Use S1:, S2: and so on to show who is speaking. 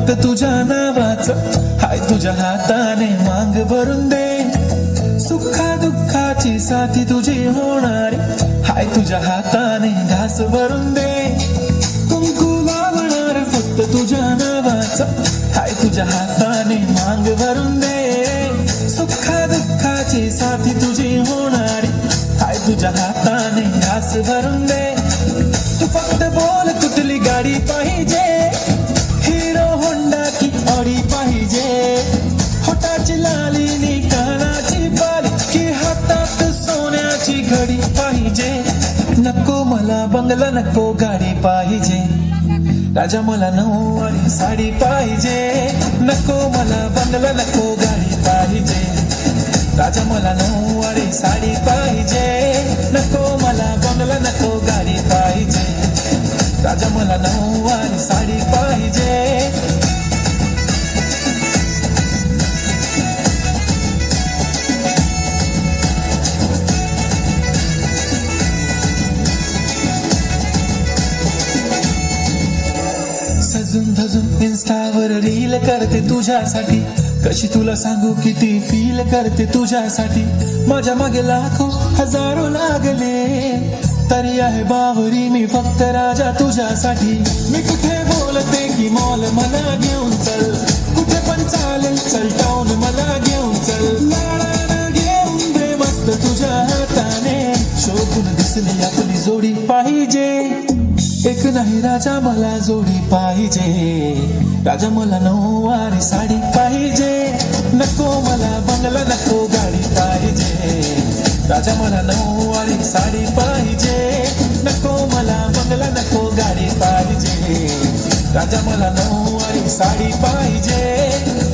S1: फक्त तुझ्या नावाचं हाय तुझ्या हाताने मांग भरून दे सुखा दुःखाची साथी तुझी होणारी हाय तुझ्या हाताने घास भरून दे कुंकू लावणार फक्त तुझ्या नावाचं हाय तुझ्या हाताने मांग भरून दे सुखा दुःखाची साथी तुझी होणारी हाय तुझ्या हाताने घास भरून दे तू फक्त बोल कुठली गाडी पाहिजे हिरो होंडा की ऑडी पाहिजे होटाची लाली नी कानाची बाली की हातात सोन्याची घडी पाहिजे नको मला बंगला नको गाडी पाहिजे राजा मला नऊवारी साडी पाहिजे नको मला बंगला नको गाडी पाहिजे राजा मला नऊवारी साडी पाहिजे नको मला बंगला नको गाडी पाहिजे राजा मला नऊवारी साडी पाहिजे सजून धजून इन्स्टावर रील करते तुझ्यासाठी कशी तुला सांगू किती फील करते तुझ्यासाठी माझ्या मागे लाखो हजारो लागले तरी आहे बावरी मी फक्त राजा तुझ्यासाठी मी कुठे बोलते की मॉल मला घेऊन चल कुठे पण चालेल चल टाऊन मला घेऊन चल लाडानं घेऊन दे मस्त तुझ्या हाताने शोभून दिसली आपली जोडी पाहिजे एक नाही राजा मला जोडी पाहिजे राजा मला नऊवारी साडी पाहिजे नको मला बंगला नको गाडी पाहिजे राजा मला नऊवारी साडी पाहिजे नको मला बंगला नको गाडी पाहिजे राजा मला नऊवारी साडी पाहिजे